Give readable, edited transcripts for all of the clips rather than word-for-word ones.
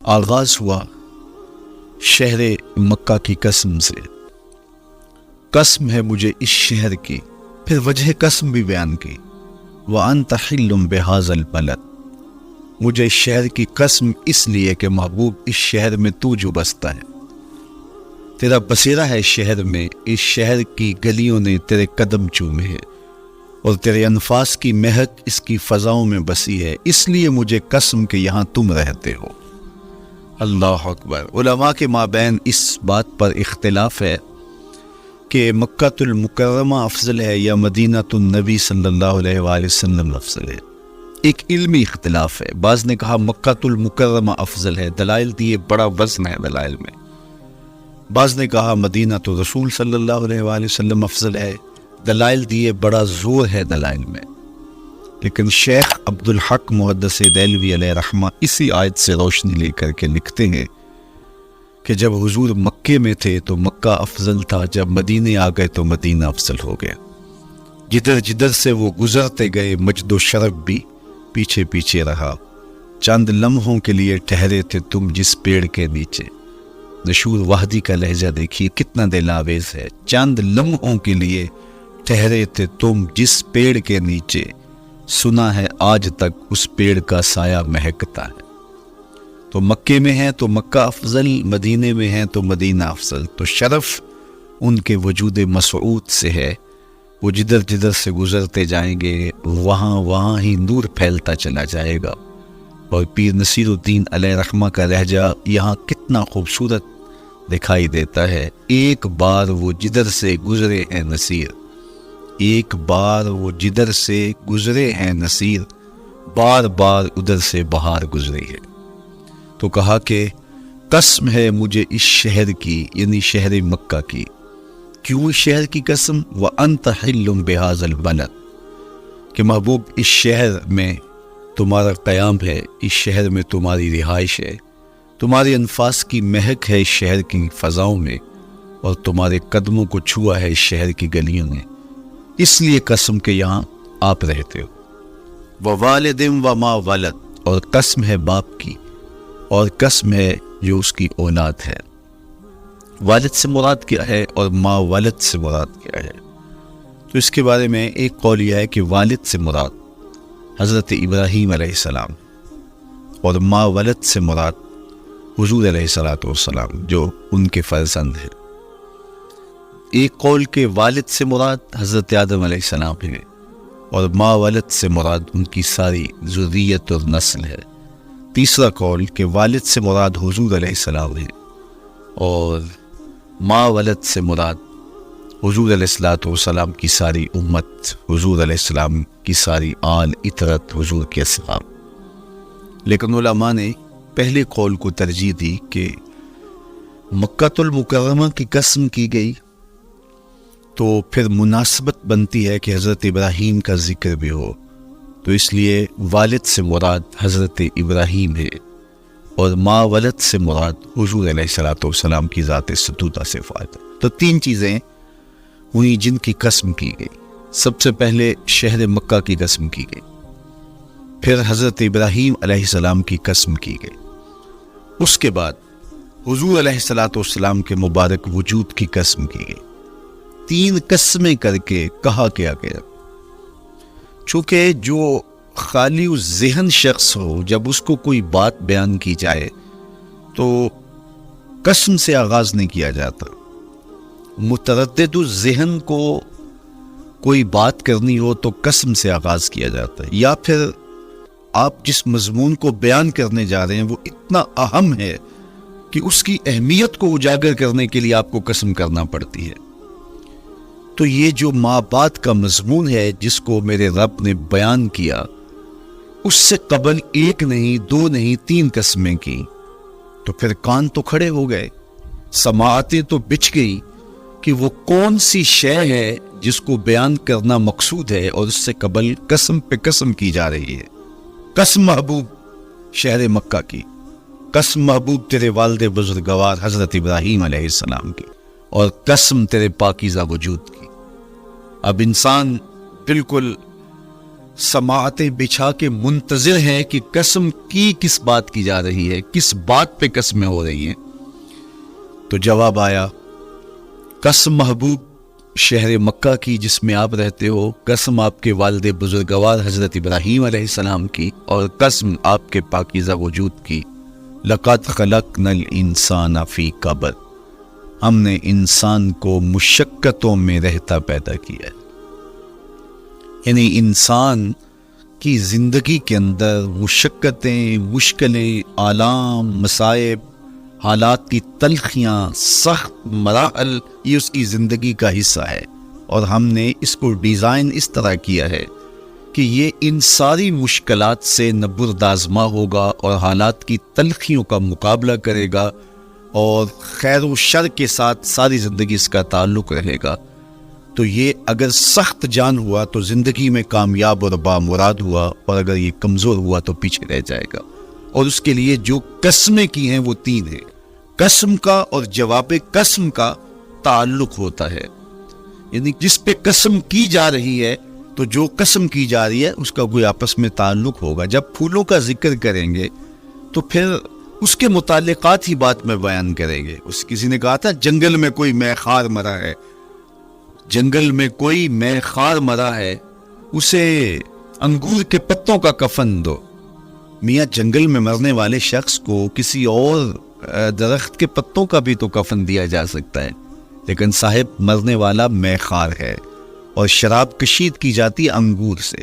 آغاز ہوا شہر مکہ کی قسم سے، قسم ہے مجھے اس شہر کی، پھر وجہ قسم بھی بیان کی، وَأَنْتَ حِلٌّ بِهَذَا الْبَلَدِ، مجھے اس شہر کی قسم اس لیے کہ محبوب اس شہر میں تو جو بستا ہے، تیرا بسیرا ہے اس شہر میں، اس شہر کی گلیوں نے تیرے قدم چومے ہیں اور تیرے انفاس کی مہک اس کی فضاؤں میں بسی ہے، اس لیے مجھے قسم کہ یہاں تم رہتے ہو۔ اللہ اکبر۔ علماء کے مابین اس بات پر اختلاف ہے کہ مکہ المکرمہ افضل ہے یا مدینہ النبی صلی اللہ علیہ وآلہ وسلم افضل ہے۔ ایک علمی اختلاف ہے، بعض نے کہا مکہ المکرمہ افضل ہے، دلائل دیے، بڑا وزن ہے دلائل میں۔ بعض نے کہا مدینہ رسول صلی اللہ علیہ وآلہ وسلم افضل ہے، دلائل دیے، بڑا زور ہے دلائل میں۔ لیکن شیخ عبدالحق محدث دہلوی علیہ رحمہ اسی آیت سے روشنی لے کر کے لکھتے ہیں کہ جب حضور مکے میں تھے تو مکہ افضل تھا، جب مدینے آ گئے تو مدینہ افضل ہو گیا۔ جدھر جدھر سے وہ گزرتے گئے مجد و شرف بھی پیچھے پیچھے رہا۔ چند لمحوں کے لیے ٹھہرے تھے تم جس پیڑ کے نیچے، نشور وحدی کا لہجہ دیکھیے کتنا دل آویز ہے، چند لمحوں کے لیے ٹھہرے تھے تم جس پیڑ کے نیچے، سنا ہے آج تک اس پیڑ کا سایہ مہکتا ہے۔ تو مکے میں ہیں تو مکہ افضل، مدینے میں ہیں تو مدینہ افضل۔ تو شرف ان کے وجود مسعود سے ہے، وہ جدھر جدھر سے گزرتے جائیں گے وہاں ہی نور پھیلتا چلا جائے گا۔ اور پیر نصیر الدین علیہ رحمہ کا لہجہ یہاں کتنا خوبصورت دکھائی دیتا ہے۔ ایک بار وہ جدھر سے گزرے ہیں نصیر، ایک بار وہ جدھر سے گزرے ہیں نصیر، بار بار ادھر سے بہار گزری ہے۔ تو کہا کہ قسم ہے مجھے اس شہر کی، یعنی شہر مکہ کی۔ کیوں اس شہر کی قسم؟ وَأَنْتَ حِلٌّ بِهَذَا الْبَلَدِ، کہ محبوب اس شہر میں تمہارا قیام ہے، اس شہر میں تمہاری رہائش ہے، تمہارے انفاس کی مہک ہے اس شہر کی فضاؤں میں، اور تمہارے قدموں کو چھوا ہے اس شہر کی گلیوں نے، اس لیے قسم کہ یہاں آپ رہتے ہو۔ وَوَالِدٍ وَمَا وَلَدَ، اور قسم ہے باپ کی، اور قسم ہے جو اس کی اولاد ہے۔ والد سے مراد کیا ہے اور ما ولد سے مراد کیا ہے؟ تو اس کے بارے میں ایک قول یہ ہے کہ والد سے مراد حضرت ابراہیم علیہ السلام، اور ما ولد سے مراد حضور علیہ السلام جو ان کے فرزند ہیں۔ ایک قول کے والد سے مراد حضرت آدم علیہ السلام ہے، اور ما ولد سے مراد ان کی ساری ذریت اور نسل ہے۔ تیسرا قول کہ والد سے مراد حضور علیہ السلام ہے، اور ما ولد سے مراد حضور علیہ السلام کی ساری امت، حضور علیہ السلام کی ساری آل اطرت، حضور کے اصحاب۔ لیکن علماء نے پہلے قول کو ترجیح دی کہ مکہ المکرمہ کی قسم کی گئی تو پھر مناسبت بنتی ہے کہ حضرت ابراہیم کا ذکر بھی ہو، تو اس لیے والد سے مراد حضرت ابراہیم ہے، اور ما ولد سے مراد حضور علیہ السلام کی ذات ستودہ صفات ہے۔ تو تین چیزیں ہوئی جن کی قسم کی گئی۔ سب سے پہلے شہر مکہ کی قسم کی گئی، پھر حضرت ابراہیم علیہ السلام کی قسم کی گئی، اس کے بعد حضور علیہ السلام کے مبارک وجود کی قسم کی گئی۔ تین قسمیں کر کے کہا کیا گیا، چونکہ جو خالی ذہن شخص ہو، جب اس کو کوئی بات بیان کی جائے تو قسم سے آغاز نہیں کیا جاتا۔ متردد ذہن کو کوئی بات کرنی ہو تو قسم سے آغاز کیا جاتا ہے، یا پھر آپ جس مضمون کو بیان کرنے جا رہے ہیں وہ اتنا اہم ہے کہ اس کی اہمیت کو اجاگر کرنے کے لیے آپ کو قسم کرنا پڑتی ہے۔ تو یہ جو ماں باپ کا مضمون ہے جس کو میرے رب نے بیان کیا، اس سے قبل ایک نہیں، دو نہیں، تین قسمیں کی، تو پھر کان تو کھڑے ہو گئے، سماعتیں تو بچھ گئی کہ وہ کون سی شے ہے جس کو بیان کرنا مقصود ہے، اور اس سے قبل قسم پہ قسم کی جا رہی ہے۔ قسم محبوب شہر مکہ کی، قسم محبوب تیرے والد بزرگوار حضرت ابراہیم علیہ السلام کی، اور قسم تیرے پاکیزہ وجود کی۔ اب انسان بالکل سماعتیں بچھا کے منتظر ہیں کہ قسم کی کس بات کی جا رہی ہے، کس بات پہ قسمیں ہو رہی ہیں. تو جواب آیا، قسم محبوب شہر مکہ کی جس میں آپ رہتے ہو، قسم آپ کے والد بزرگوار حضرت ابراہیم علیہ السلام کی، اور قسم آپ کے پاکیزہ وجود کی. لقد خلقنا الانسان فی کبد، ہم نے انسان کو مشقتوں میں رہتا پیدا کیا ہے. یعنی انسان کی زندگی کے اندر مشقتیں، مشکلیں، آلام، مصائب، حالات کی تلخیاں، سخت مراحل، یہ اس کی زندگی کا حصہ ہے. اور ہم نے اس کو ڈیزائن اس طرح کیا ہے کہ یہ ان ساری مشکلات سے نبردآزما ہوگا اور حالات کی تلخیوں کا مقابلہ کرے گا، اور خیر و شر کے ساتھ ساری زندگی اس کا تعلق رہے گا. تو یہ اگر سخت جان ہوا تو زندگی میں کامیاب اور بامراد ہوا، اور اگر یہ کمزور ہوا تو پیچھے رہ جائے گا. اور اس کے لیے جو قسمیں کی ہیں وہ 3 ہیں. قسم کا اور جواب قسم کا تعلق ہوتا ہے، یعنی جس پہ قسم کی جا رہی ہے تو جو قسم کی جا رہی ہے اس کا کوئی آپس میں تعلق ہوگا. جب پھولوں کا ذکر کریں گے تو پھر اس کے متعلقات ہی بات میں بیان کریں گے. کسی نے کہا تھا جنگل میں کوئی مے خار مرا ہے، جنگل میں کوئی مے خار مرا ہے، اسے انگور کے پتوں کا کفن دو. میاں جنگل میں مرنے والے شخص کو کسی اور درخت کے پتوں کا بھی تو کفن دیا جا سکتا ہے، لیکن صاحب مرنے والا مے خار ہے اور شراب کشید کی جاتی ہے انگور سے،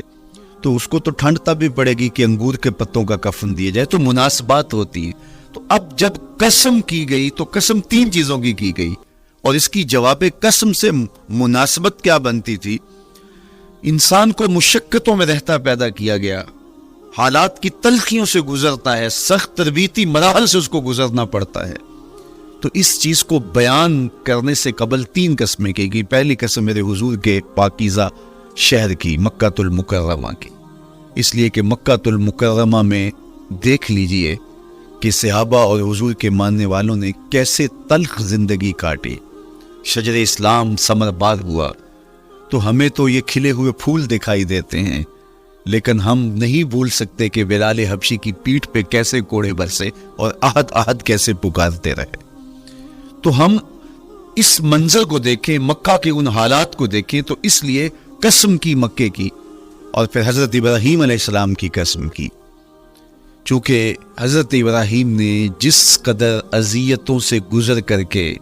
تو اس کو تو ٹھنڈ تب بھی پڑے گی کہ انگور کے پتوں کا کفن دیا جائے. تو مناسبات ہوتی ہیں. تو اب جب قسم کی گئی تو قسم 3 چیزوں کی گئی، اور اس کی جواب قسم سے مناسبت کیا بنتی تھی؟ انسان کو مشقتوں میں رہتا پیدا کیا گیا، حالات کی تلخیوں سے گزرتا ہے، سخت تربیتی مراحل سے اس کو گزرنا پڑتا ہے. تو اس چیز کو بیان کرنے سے قبل 3 قسمیں کی گئی. پہلی قسم میرے حضور کے پاکیزہ شہر کی، مکہ المکرمہ کی، اس لیے کہ مکہ المکرمہ میں دیکھ لیجئے کہ صحابہ اور حضور کے ماننے والوں نے کیسے تلخ زندگی کاٹی. شجر اسلام ثمر بار ہوا تو ہمیں تو یہ کھلے ہوئے پھول دکھائی دیتے ہیں، لیکن ہم نہیں بھول سکتے کہ بلال حبشی کی پیٹھ پہ کیسے کوڑے برسے اور احد احد کیسے پکارتے رہے. تو ہم اس منظر کو دیکھیں، مکہ کے ان حالات کو دیکھیں، تو اس لیے قسم کی مکے کی، اور پھر حضرت ابراہیم علیہ السلام کی قسم کی. چونکہ حضرت ابراہیم نے جس قدر اذیتوں سے گزر کر کے،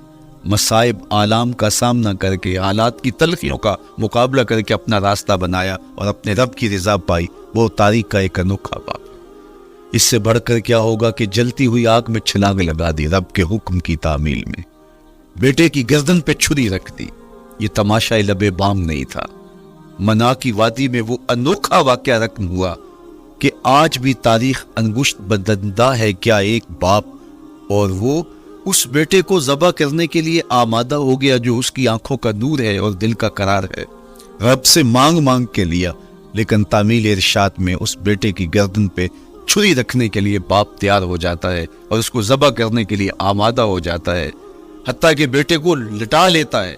مصائب آلام کا سامنا کر کے، حالات کی تلخیوں کا مقابلہ کر کے اپنا راستہ بنایا اور اپنے رب کی رضا پائی، وہ تاریخ کا ایک انوکھا باب. اس سے بڑھ کر کیا ہوگا کہ جلتی ہوئی آگ میں چھلانگ لگا دی رب کے حکم کی تعمیل میں، بیٹے کی گردن پہ چھری رکھ دی. یہ تماشا لب بام نہیں تھا. منا کی وادی میں وہ انوکھا واقعہ رقم ہوا کہ آج بھی تاریخ انگشت بدندہ ہے کیا ایک باپ، اور وہ اس بیٹے کو ذبح کرنے کے لیے آمادہ ہو گیا جو اس کی آنکھوں کا نور ہے اور دل کا قرار ہے. رب سے مانگ مانگ کے لیا، لیکن تعمیل ارشاد میں اس بیٹے کی گردن پہ چھری رکھنے کے لیے باپ تیار ہو جاتا ہے اور اس کو ذبح کرنے کے لیے آمادہ ہو جاتا ہے، حتیٰ کہ بیٹے کو لٹا لیتا ہے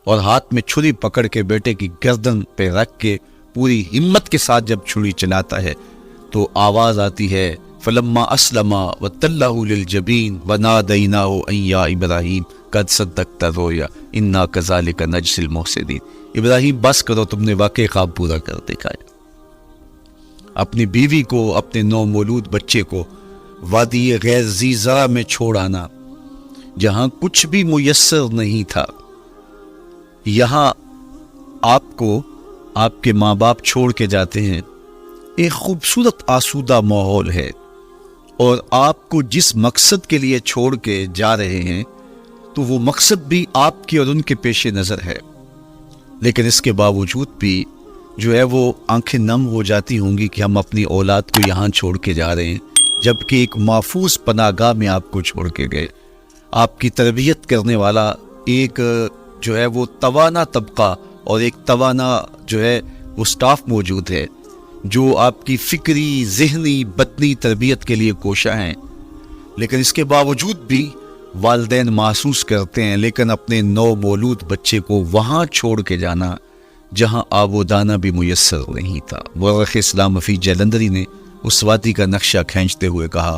اور ہاتھ میں چھری پکڑ کے بیٹے کی گردن پہ رکھ کے پوری ہمت کے ساتھ جب چھری چلاتا ہے تو آواز آتی ہے فلما اسلم وتلہ للجبین ونادیناہ ان یا ابراہیم قد صدقت الرؤیا انا کذالک نجزی المحسنین. ابراہیم بس کرو، تم نے واقعی خواب پورا کر دکھایا. اپنی بیوی کو، اپنے نو مولود بچے کو وادی غیر ذی زرع میں چھوڑ آنا، جہاں کچھ بھی میسر نہیں تھا. یہاں آپ کو آپ کے ماں باپ چھوڑ کے جاتے ہیں، ایک خوبصورت آسودہ ماحول ہے، اور آپ کو جس مقصد کے لیے چھوڑ کے جا رہے ہیں تو وہ مقصد بھی آپ کے اور ان کے پیش نظر ہے. لیکن اس کے باوجود بھی جو ہے وہ آنکھیں نم ہو جاتی ہوں گی کہ ہم اپنی اولاد کو یہاں چھوڑ کے جا رہے ہیں، جبکہ ایک محفوظ پناہ گاہ میں آپ کو چھوڑ کے گئے. آپ کی تربیت کرنے والا ایک جو ہے وہ توانا طبقہ اور ایک توانا جو ہے وہ سٹاف موجود ہے جو آپ کی فکری، ذہنی، بدنی تربیت کے لیے کوشاں ہیں. لیکن اس کے باوجود بھی والدین محسوس کرتے ہیں، لیکن اپنے نو مولود بچے کو وہاں چھوڑ کے جانا جہاں آب و دانہ بھی میسر نہیں تھا۔ مورخ اسلام حفیظ جلندری نے اس وادی کا نقشہ کھینچتے ہوئے کہا،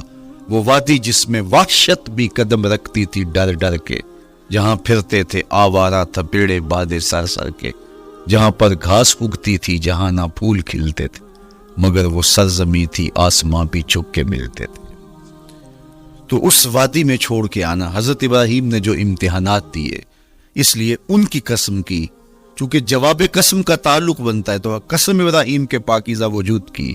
وہ وادی جس میں وحشت بھی قدم رکھتی تھی ڈر ڈر کے، جہاں پھرتے تھے آوارہ تھپیڑے بادے سر سر کے، جہاں پر گھاس اگتی تھی، جہاں نہ پھول کھلتے تھے، مگر وہ سرزمین تھی آسماں بھی چھپ کے ملتے تھے۔ تو اس وادی میں چھوڑ کے آنا، حضرت ابراہیم نے جو امتحانات دیے، اس لیے ان کی قسم کی، چونکہ جواب قسم کا تعلق بنتا ہے، تو قسم ابراہیم کے پاکیزہ وجود کی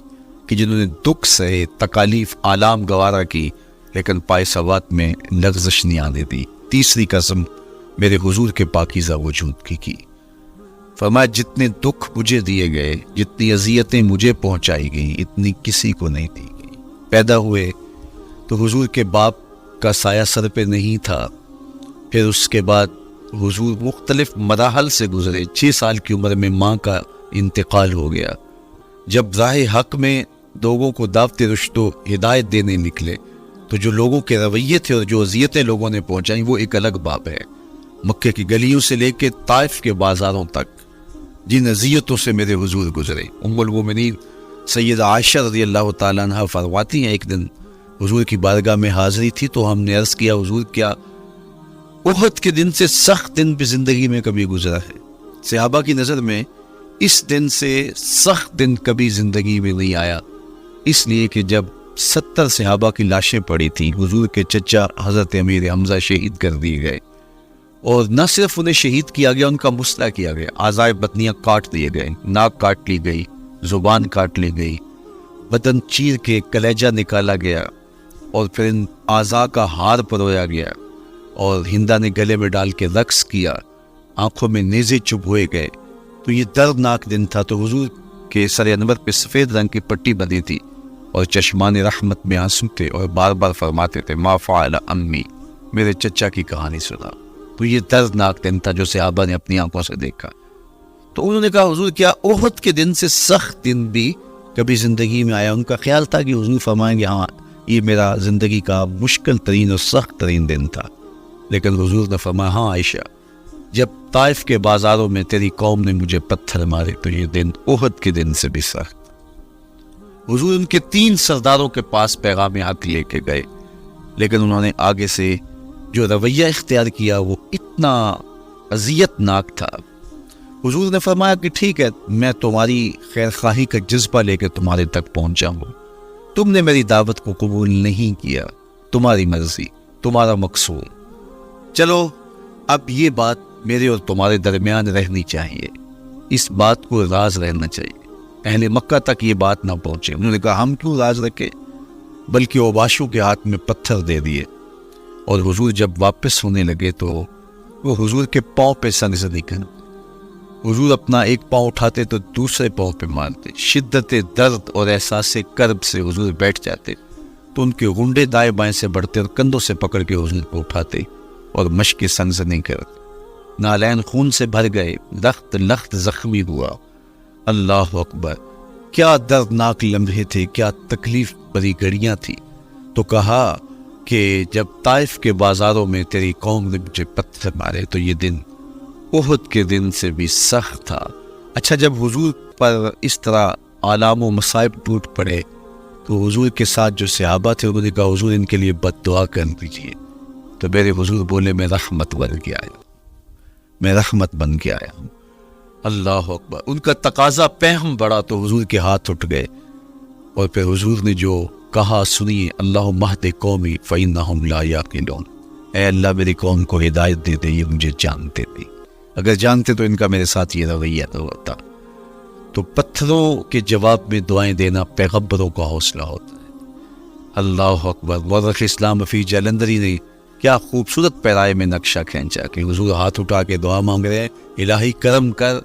کہ جنہوں نے دکھ سہے، تکالیف آلام گوارا کی، لیکن پائے سوات میں لغزش نہیں آنے دی۔ تیسری قسم میرے حضور کے پاکیزہ وجود کی فرمایا جتنے دکھ مجھے دیے گئے، جتنی اذیتیں مجھے پہنچائی گئیں، اتنی کسی کو نہیں دی گئی۔ پیدا ہوئے تو حضور کے باپ کا سایہ سر پہ نہیں تھا، پھر اس کے بعد حضور مختلف مراحل سے گزرے۔ 6 سال کی عمر میں ماں کا انتقال ہو گیا۔ جب راہ حق میں لوگوں کو دعوت رشد و ہدایت دینے نکلے تو جو لوگوں کے رویے تھے اور جو اذیتیں لوگوں نے پہنچائیں وہ ایک الگ باب ہے۔ مکے کی گلیوں سے لے کے طائف کے بازاروں تک جن اذیتوں سے میرے حضور گزرے، ام المومنین سیدہ عائشہ رضی اللہ تعالیٰ عنہ فرماتی ہیں، ایک دن حضور کی بارگاہ میں حاضری تھی تو ہم نے عرض کیا، حضور کیا احد کے دن سے سخت دن بھی زندگی میں کبھی گزرا ہے؟ صحابہ کی نظر میں اس دن سے سخت دن کبھی زندگی میں نہیں آیا، اس لیے کہ جب 70 صحابہ کی لاشیں پڑی تھیں، حضور کے چچا حضرت امیر حمزہ شہید کر دیے گئے، اور نہ صرف انہیں شہید کیا گیا، ان کا مسئلہ کیا گیا، اعضائے بطنیاں کاٹ دیے گئے، ناک کاٹ لی گئی، زبان کاٹ لی گئی، بدن چیر کے کلیجہ نکالا گیا، اور پھر ان اعضاء کا ہار پرویا گیا، اور ہندا نے گلے میں ڈال کے رقص کیا، آنکھوں میں نیزے چبھ ہوئے گئے۔ تو یہ دردناک دن تھا۔ تو حضور کے سر انور پہ سفید رنگ کی پٹی بندھی تھی اور چشمان رحمت میں آنسو تھے، اور بار بار فرماتے تھے، ما فعل امی، میرے چچا کی کہانی سنا۔ تو یہ دردناک دن تھا جو صحابہ نے اپنی آنکھوں سے دیکھا۔ تو انہوں نے کہا، حضور کیا احد کے دن سے سخت دن بھی کبھی زندگی میں آیا؟ ان کا خیال تھا کہ حضور فرمائیں گے ہاں یہ میرا زندگی کا مشکل ترین اور سخت ترین دن تھا، لیکن حضور نے فرمایا، ہاں عائشہ، جب طائف کے بازاروں میں تیری قوم نے مجھے پتھر مارے تو یہ دن احد کے دن سے بھی سخت۔ حضور ان کے 3 سرداروں کے پاس پیغام حق لے کے گئے، لیکن انہوں نے آگے سے جو رویہ اختیار کیا وہ اتنا اذیت ناک تھا۔ حضور نے فرمایا کہ ٹھیک ہے، میں تمہاری خیر خواہی کا جذبہ لے کے تمہارے تک پہنچا ہوں، تم نے میری دعوت کو قبول نہیں کیا، تمہاری مرضی، تمہارا مقصود، چلو اب یہ بات میرے اور تمہارے درمیان رہنی چاہیے، اس بات کو راز رہنا چاہیے، اہل مکہ تک یہ بات نہ پہنچے۔ انہوں نے کہا، ہم کیوں راز رکھے، بلکہ اوباشوں کے ہاتھ میں پتھر دے دیے، اور حضور جب واپس ہونے لگے تو وہ حضور کے پاؤں پہ سن سے نکل، حضور اپنا ایک پاؤں اٹھاتے تو دوسرے پاؤں پہ مارتے، شدت درد اور احساس کرب سے حضور بیٹھ جاتے تو ان کے غنڈے دائیں بائیں سے بڑھتے اور کندھوں سے پکڑ کے حضور کو اٹھاتے اور مشق سنزنی کرتے، نالین خون سے بھر گئے، لخت لخت زخمی ہوا۔ اللہ اکبر، کیا دردناک لمحے تھے، کیا تکلیف بھری گھڑیاں تھی۔ تو کہا کہ جب طائف کے بازاروں میں تیری قوم نے مجھے پتھر مارے تو یہ دن احد کے دن سے بھی سخت تھا۔ اچھا، جب حضور پر اس طرح آلام و مصائب ٹوٹ پڑے تو حضور کے ساتھ جو صحابہ تھے انہوں نے کہا، حضور ان کے لیے بد دعا کر دیجیے۔ تو میرے حضور بولے، میں رحمت بن کے آیا، میں رحمت بن کے آیا ہوں۔ اللہ اکبر، ان کا تقاضا پہم بڑا تو حضور کے ہاتھ اٹھ گئے، اور پھر حضور نے جو کہا سنیے، اللہم اہد قومی فإنہم لا یعقلون، اے اللہ میری قوم کو ہدایت دے دے، یہ مجھے جانتے تھے، اگر جانتے تو ان کا میرے ساتھ یہ رویہ نہ ہوتا۔ تو پتھروں کے جواب میں دعائیں دینا پیغمبروں کا حوصلہ ہوتا ہے۔ اللہ اکبر، مورخ اسلام حفیظ جلندری نے کیا خوبصورت پیرائے میں نقشہ کھینچا کہ حضور ہاتھ اٹھا کے دعا مانگ رہے ہیں، الہی کرم کر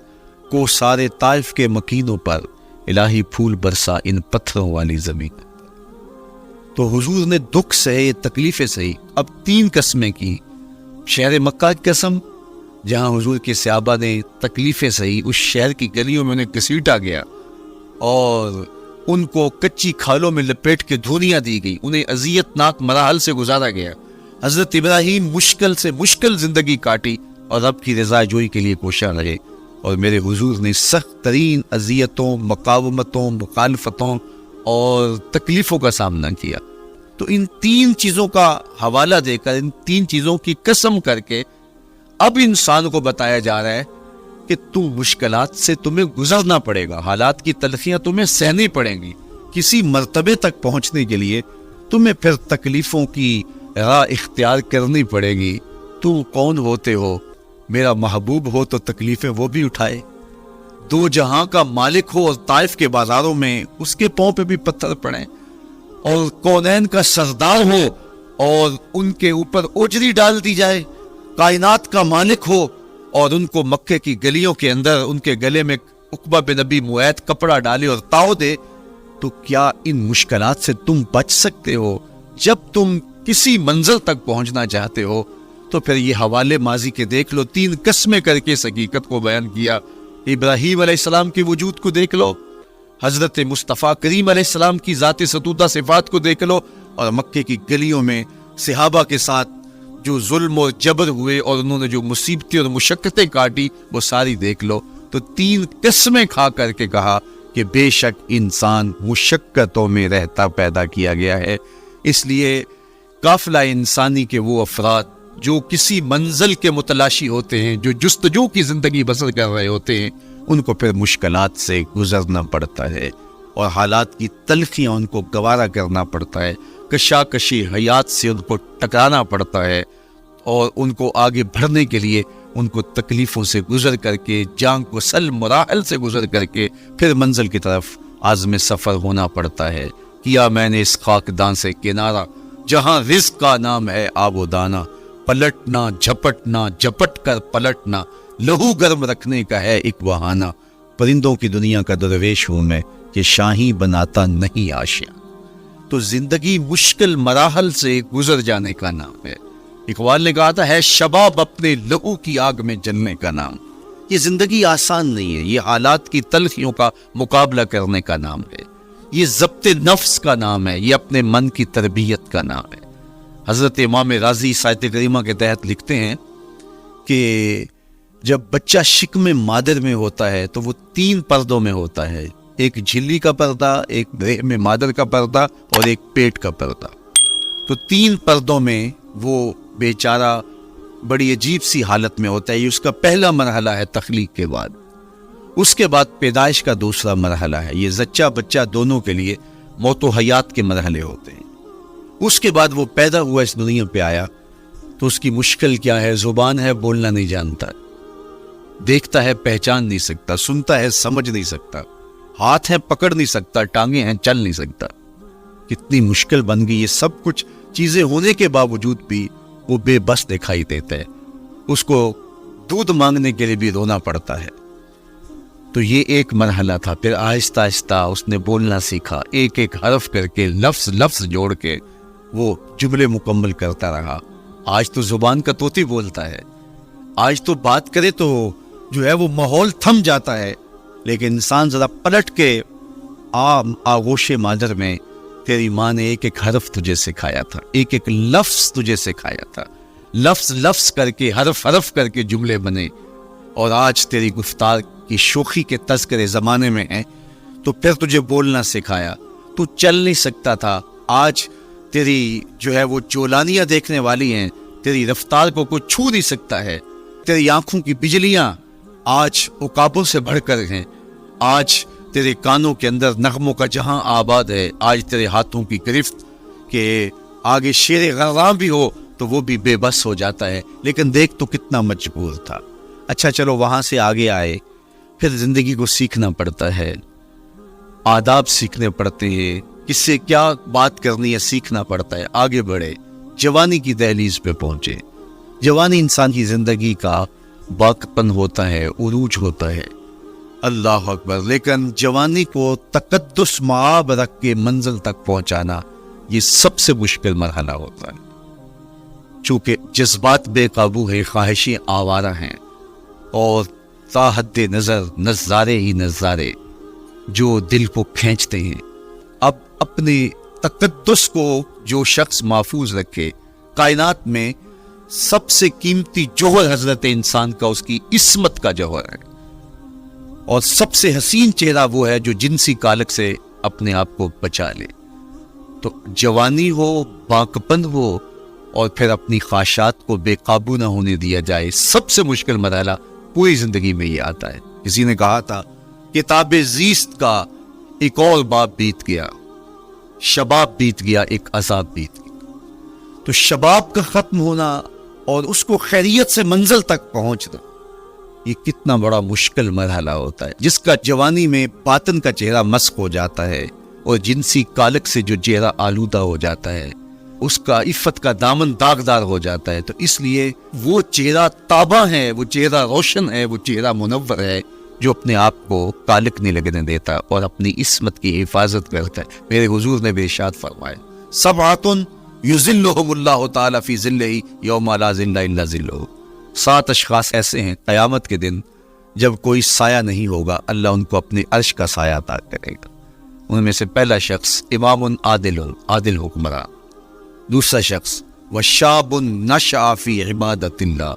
کو سارے طائف کے مکینوں پر، الہی پھول برسا ان پتھروں والی زمین۔ تو حضور نے دکھ سہے، تکلیفیں سہی، اب 3 قسمیں کی۔ شہر مکہ کی قسم، جہاں حضور کے صحابہ نے تکلیفیں سہی، اس شہر کی گلیوں میں انہیں گھسیٹا گیا اور ان کو کچی کھالوں میں لپیٹ کے دھونیاں دی گئی، انہیں اذیت ناک مراحل سے گزارا گیا۔ حضرت ابراہیم مشکل سے مشکل زندگی کاٹی اور رب کی رضا جوئی کے لیے کوشاں رہے۔ اور میرے حضور نے سخت ترین اذیتوں، مقاومتوں، مخالفتوں اور تکلیفوں کا سامنا کیا۔ تو ان 3 چیزوں کا حوالہ دے کر، ان 3 چیزوں کی قسم کر کے اب انسان کو بتایا جا رہا ہے کہ مشکلات سے تمہیں گزرنا پڑے گا، حالات کی تلخیاں تمہیں سہنی پڑیں گی، کسی مرتبے تک پہنچنے کے لیے تمہیں پھر تکلیفوں کی راہ اختیار کرنی پڑے گی۔ تم کون ہوتے ہو؟ میرا محبوب ہو تو تکلیفیں وہ بھی اٹھائے، 2 جہاں کا مالک ہو اور طائف کے بازاروں میں اس کے پاؤں پہ بھی پتھر پڑیں، اور کونین کا سردار ہو اور ان کے اوپر اجری ڈال دی جائے، کائنات کا مالک ہو اور ان کو مکے کی گلیوں کے اندر ان کے گلے میں عقبہ بن نبی معیط کپڑا ڈالے اور تاؤ دے، تو کیا ان مشکلات سے تم بچ سکتے ہو؟ جب تم کسی منزل تک پہنچنا چاہتے ہو تو پھر یہ حوالے ماضی کے دیکھ لو، 3 قسمیں کر کے اس حقیقت کو بیان کیا۔ ابراہیم علیہ السلام کے وجود کو دیکھ لو، حضرت مصطفیٰ کریم علیہ السلام کی ذات ستودہ صفات کو دیکھ لو، اور مکے کی گلیوں میں صحابہ کے ساتھ جو ظلم و جبر ہوئے اور انہوں نے جو مصیبتیں اور مشقتیں کاٹی وہ ساری دیکھ لو۔ تو 3 قسمیں کھا کر کے کہا کہ بے شک انسان مشقتوں میں رہتا پیدا کیا گیا ہے۔ اس لیے قافلہ انسانی کے وہ افراد جو کسی منزل کے متلاشی ہوتے ہیں، جو جستجو کی زندگی بسر کر رہے ہوتے ہیں، ان کو پھر مشکلات سے گزرنا پڑتا ہے اور حالات کی تلخیاں ان کو گوارا کرنا پڑتا ہے، کشاکشی حیات سے ان کو ٹکرانا پڑتا ہے، اور ان کو آگے بڑھنے کے لیے ان کو تکلیفوں سے گزر کر کے، جان کو سل مراحل سے گزر کر کے پھر منزل کی طرف عازم سفر ہونا پڑتا ہے۔ کیا میں نے اس خاکدان سے کنارہ جہاں رزق کا نام ہے آب و دانہ، پلٹنا جھپٹنا جھپٹ کر پلٹنا لہو گرم رکھنے کا ہے ایک بہانہ، پرندوں کی دنیا کا درویش ہوں میں کہ شاہی بناتا نہیں آشیاں۔ تو زندگی مشکل مراحل سے گزر جانے کا نام ہے۔ اقبال نے کہا تھا ہے شباب اپنے لہو کی آگ میں جلنے کا نام۔ یہ زندگی آسان نہیں ہے، یہ حالات کی تلخیوں کا مقابلہ کرنے کا نام ہے، یہ ضبط نفس کا نام ہے، یہ اپنے من کی تربیت کا نام ہے۔ حضرت امام رازی سایت کریمہ کے تحت لکھتے ہیں کہ جب بچہ شکم مادر میں ہوتا ہے تو وہ 3 پردوں میں ہوتا ہے، ایک جھلی کا پردہ، ایک رحم مادر کا پردہ اور ایک پیٹ کا پردہ۔ تو 3 پردوں میں وہ بیچارہ بڑی عجیب سی حالت میں ہوتا ہے۔ یہ اس کا پہلا مرحلہ ہے تخلیق کے بعد، اس کے بعد پیدائش کا دوسرا مرحلہ ہے، یہ زچہ بچہ دونوں کے لیے موت و حیات کے مرحلے ہوتے ہیں۔ اس کے بعد وہ پیدا ہوا، اس دنیا پہ آیا تو اس کی مشکل کیا ہے؟ زبان ہے، بولنا نہیں جانتا، دیکھتا ہے پہچان نہیں سکتا، سنتا ہے سمجھ نہیں سکتا، ہاتھ ہے پکڑ نہیں سکتا، ٹانگیں ہیں چل نہیں سکتا۔ کتنی مشکل بن گئی، یہ سب کچھ چیزیں ہونے کے باوجود بھی وہ بے بس دکھائی دیتا ہے، اس کو دودھ مانگنے کے لیے بھی رونا پڑتا ہے۔ تو یہ ایک مرحلہ تھا۔ پھر آہستہ آہستہ اس نے بولنا سیکھا، ایک ایک حرف کر کے، لفظ لفظ جوڑ کے وہ جملے مکمل کرتا رہا۔ آج تو زبان کا طوطی بولتا ہے، آج تو بات کرے تو جو ہے وہ ماحول تھم جاتا ہے، لیکن انسان ذرا پلٹ کے آغوش مادر میں تیری ماں نے ایک ایک حرف تجھے سکھایا تھا، ایک ایک لفظ تجھے سکھایا تھا، لفظ لفظ کر کے، حرف حرف کر کے جملے بنے، اور آج تیری گفتار کی شوخی کے تذکرے زمانے میں ہیں تو پھر تجھے بولنا سکھایا۔ تو چل نہیں سکتا تھا، آج تیری جو ہے وہ چولانیاں دیکھنے والی ہیں، تیری رفتار کو کوئی چھو نہیں سکتا ہے، تیری آنکھوں کی بجلیاں آج عقابوں سے بڑھ کر ہیں، آج تیرے کانوں کے اندر نغموں کا جہاں آباد ہے، آج تیرے ہاتھوں کی گرفت کہ آگے شیر غرام بھی ہو تو وہ بھی بے بس ہو جاتا ہے، لیکن دیکھ تو کتنا مجبور تھا۔ اچھا چلو وہاں سے آگے آئے، پھر زندگی کو سیکھنا پڑتا ہے، آداب سیکھنے پڑتے ہیں، کس سے کیا بات کرنی ہے سیکھنا پڑتا ہے، آگے بڑھے، جوانی کی دہلیز پہ پہنچے۔ جوانی انسان کی زندگی کا باقپن ہوتا ہے، عروج ہوتا ہے، اللہ اکبر، لیکن جوانی کو تقدس معاب رکھ کے منزل تک پہنچانا یہ سب سے مشکل مرحلہ ہوتا ہے، چونکہ جذبات بے قابو ہیں، خواہشیں آوارہ ہیں، اور تا حد نظر نظارے ہی نظارے جو دل کو کھینچتے ہیں۔ اب اپنے تقدس کو جو شخص محفوظ رکھے، کائنات میں سب سے قیمتی جوہر حضرت انسان کا اس کی عصمت کا جوہر ہے، اور سب سے حسین چہرہ وہ ہے جو جنسی کالک سے اپنے آپ کو بچا لے. تو جوانی ہو، باکپن ہو، اور پھر اپنی خواہشات کو بے قابو نہ ہونے دیا جائے، سب سے مشکل مرحلہ پوری زندگی میں یہ آتا ہے. کسی نے کہا تھا کتاب زیست کا ایک اور باب بیت گیا، شباب بیت گیا، ایک عذاب بیت گیا. تو شباب کا ختم ہونا اور اس کو خیریت سے منزل تک پہنچنا، یہ کتنا بڑا مشکل مرحلہ ہوتا ہے، جس کا جوانی میں باطن کا چہرہ مسخ ہو جاتا ہے اور جنسی کالک سے جو چہرہ آلودہ ہو جاتا ہے اس کا عفت کا دامن داغدار ہو جاتا ہے. تو اس لیے وہ چہرہ تاباں ہے، وہ چہرہ روشن ہے، وہ چہرہ منور ہے جو اپنے آپ کو کالک نہیں لگنے دیتا اور اپنی عصمت کی حفاظت کرتا ہے. میرے حضور نے بے ارشاد فرمایا سبعۃ یظلھم اللہ تعالی فی ظلہ یوم لا ظل الا ظلہ. 7 اشخاص ایسے ہیں قیامت کے دن جب کوئی سایہ نہیں ہوگا، اللہ ان کو اپنے عرش کا سایہ عطا کرے گا. ان میں سے پہلا شخص امام عادل حکمراں، دوسرا شخص وشاب نشأ فی عبادت اللہ،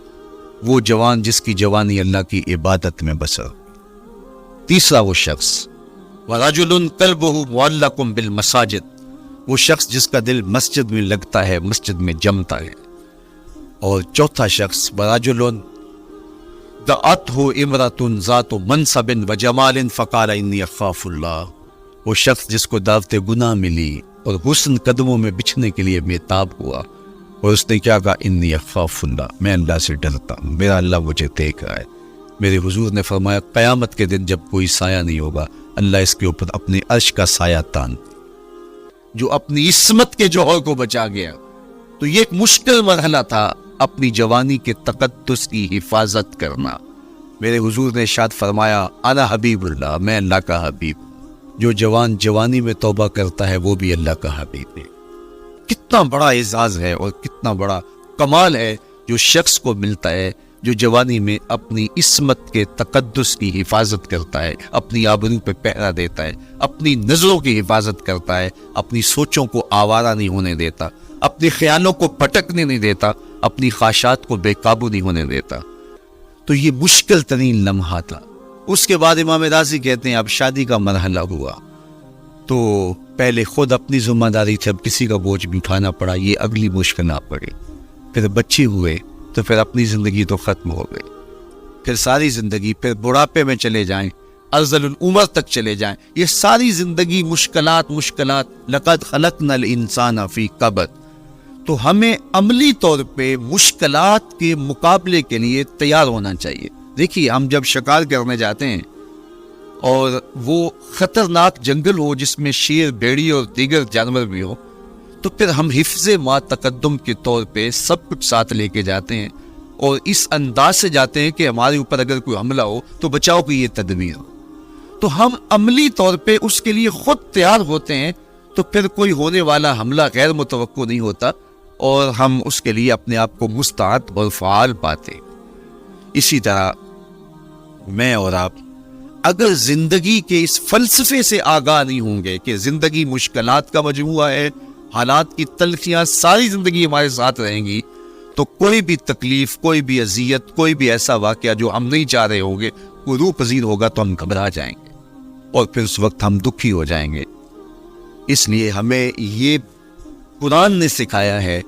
وہ جوان جس کی جوانی اللہ کی عبادت میں بسر. تیسرا وہ شخص ورجل قلبہ معلق بالمساجد، وہ شخص جس کا دل مسجد میں لگتا ہے، مسجد میں جمتا ہے. اور چوتھا شخص ورجل دعتہ امرأۃ ذات منصب وجمال فقال انی اخاف اللہ، وہ شخص جس کو دعوت گناہ ملی اور حسن قدموں میں بچھنے کے لیے بےتاب ہوا اور اس نے کیا کہا انی اخاف اللہ، میں اللہ سے ڈرتا ہوں، میرا اللہ مجھے دیکھ رہا ہے. میرے حضور نے فرمایا قیامت کے دن جب کوئی سایہ نہیں ہوگا، اللہ اس کے اوپر اپنے عرش کا سایہ تان. جو اپنی عصمت کے جوہر کو بچا گیا. تو یہ ایک مشکل مرحلہ تھا اپنی جوانی کے تقدس کی حفاظت کرنا. میرے حضور نے ارشاد فرمایا انا حبیب اللہ، میں اللہ کا حبیب. جو جوان جوانی میں توبہ کرتا ہے وہ بھی اللہ کا حبیب ہے. کتنا بڑا اعزاز ہے اور کتنا بڑا کمال ہے جو شخص کو ملتا ہے جو جوانی میں اپنی عصمت کے تقدس کی حفاظت کرتا ہے، اپنی آبرو پہ پہرا دیتا ہے، اپنی نظروں کی حفاظت کرتا ہے، اپنی سوچوں کو آوارہ نہیں ہونے دیتا، اپنے خیالوں کو پھٹکنے نہیں دیتا، اپنی خواہشات کو بے قابو نہیں ہونے دیتا. تو یہ مشکل ترین لمحہ تھا. اس کے بعد امام راضی کہتے ہیں اب شادی کا مرحلہ ہوا تو پہلے خود اپنی ذمہ داری تھی، اب کسی کا بوجھ بھی اٹھانا پڑا، یہ اگلی مشکل نہ پڑی. پھر بچے ہوئے تو پھر اپنی زندگی تو ختم ہو گئی. پھر ساری زندگی، پھر بڑھاپے میں چلے جائیں، ارذل العمر تک چلے جائیں، یہ ساری زندگی مشکلات. لقد خلقنا الانسان فی کبد. تو ہمیں عملی طور پہ مشکلات کے مقابلے کے لیے تیار ہونا چاہیے. دیکھیے ہم جب شکار کرنے جاتے ہیں اور وہ خطرناک جنگل ہو جس میں شیر، بھیڑی اور دیگر جانور بھی ہو، تو پھر ہم حفظ ما تقدم کے طور پہ سب کچھ ساتھ لے کے جاتے ہیں اور اس انداز سے جاتے ہیں کہ ہمارے اوپر اگر کوئی حملہ ہو تو بچاؤ کی یہ تدبیر ہو. تو ہم عملی طور پہ اس کے لیے خود تیار ہوتے ہیں، تو پھر کوئی ہونے والا حملہ غیر متوقع نہیں ہوتا اور ہم اس کے لیے اپنے آپ کو مستعد اور فعال پاتے. اسی طرح میں اور آپ اگر زندگی کے اس فلسفے سے آگاہ نہیں ہوں گے کہ زندگی مشکلات کا مجموعہ ہے، حالات کی تلخیاں ساری زندگی ہمارے ساتھ رہیں گی، تو کوئی بھی تکلیف، کوئی بھی اذیت، کوئی بھی ایسا واقعہ جو ہم نہیں چاہ رہے ہوں گے وہ روح پذیر ہوگا تو ہم گھبرا جائیں گے اور پھر اس وقت ہم دکھی ہو جائیں گے. اس لیے ہمیں یہ قرآن نے سکھایا ہے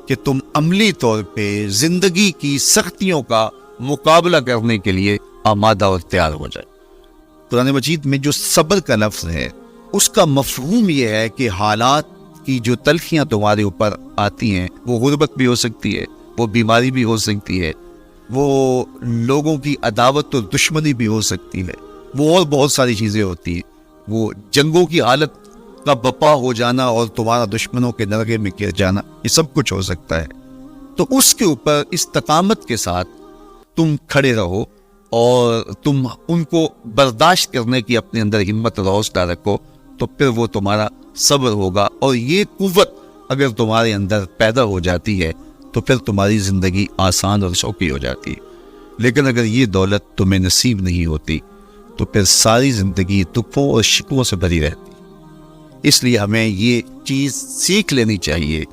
کہ تم عملی طور پہ زندگی کی سختیوں کا مقابلہ کرنے کے لیے آمادہ اور تیار ہو جائے. قرآن مجید میں جو صبر کا لفظ ہے اس کا مفہوم یہ ہے کہ حالات کی جو تلخیاں تمہارے اوپر آتی ہیں، وہ غربت بھی ہو سکتی ہے، وہ بیماری بھی ہو سکتی ہے، وہ لوگوں کی عداوت اور دشمنی بھی ہو سکتی ہے، وہ اور بہت ساری چیزیں ہوتی ہیں، وہ جنگوں کی حالت کا بپا ہو جانا اور تمہارا دشمنوں کے نرغے میں گر جانا، یہ سب کچھ ہو سکتا ہے. تو اس کے اوپر استقامت کے ساتھ تم کھڑے رہو اور تم ان کو برداشت کرنے کی اپنے اندر ہمت اور حوصلہ رکھو، تو پھر وہ تمہارا صبر ہوگا. اور یہ قوت اگر تمہارے اندر پیدا ہو جاتی ہے تو پھر تمہاری زندگی آسان اور شوقی ہو جاتی ہے. لیکن اگر یہ دولت تمہیں نصیب نہیں ہوتی تو پھر ساری زندگی دکھوں اور شکووں سے بھری رہتی. اس لیے ہمیں یہ چیز سیکھ لینی چاہیے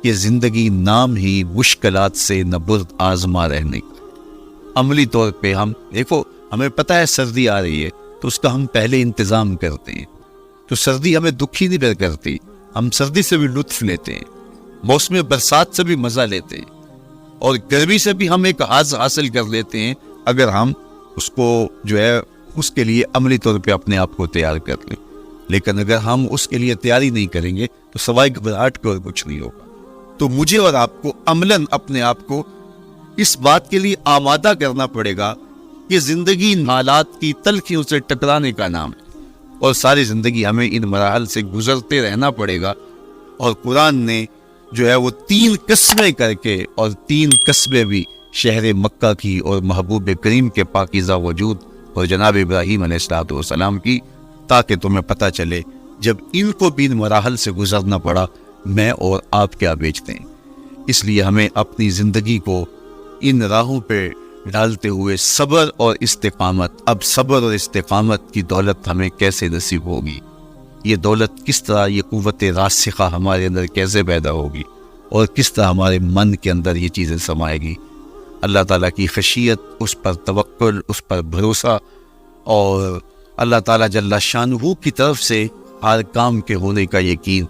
کہ زندگی نام ہی مشکلات سے نبرد آزما رہنے کا. عملی طور پہ ہم دیکھو ہمیں پتہ ہے سردی آ رہی ہے تو اس کا ہم پہلے انتظام کرتے ہیں. تو سردی ہمیں دکھی نہیں کرتی، ہم سردی سے بھی لطف لیتے ہیں، موسم برسات سے بھی مزہ لیتے ہیں، اور گرمی سے بھی ہم ایک حاص حاصل کر لیتے ہیں اگر ہم اس کو جو ہے اس کے لیے عملی طور پہ اپنے آپ کو تیار کر لیں. لیکن اگر ہم اس کے لیے تیاری نہیں کریں گے تو سوائے گھبراہٹ کے اور کچھ نہیں ہوگا. تو مجھے اور آپ کو عملاً اپنے آپ کو اس بات کے لیے آمادہ کرنا پڑے گا کہ زندگی ان حالات کی تلخیوں سے ٹکرانے کا نام ہے، اور ساری زندگی ہمیں ان مراحل سے گزرتے رہنا پڑے گا. اور قرآن نے جو ہے وہ 3 قسمیں کر کے، اور 3 قسمیں بھی شہر مکہ کی اور محبوب کریم کے پاکیزہ وجود اور جناب ابراہیم علیہ السلام کی، تاکہ تمہیں پتہ چلے جب ان کو بھی ان مراحل سے گزرنا پڑا میں اور آپ کیا بیچتے ہیں. اس لیے ہمیں اپنی زندگی کو ان راہوں پہ ڈالتے ہوئے صبر اور استقامت، اب صبر اور استقامت کی دولت ہمیں کیسے نصیب ہوگی، یہ دولت کس طرح، یہ قوت راسخہ ہمارے اندر کیسے پیدا ہوگی، اور کس طرح ہمارے من کے اندر یہ چیزیں سمائے گی. اللہ تعالیٰ کی خشیت، اس پر توکل، اس پر بھروسہ، اور اللہ تعالیٰ جل شانہ کی طرف سے ہر کام کے ہونے کا یقین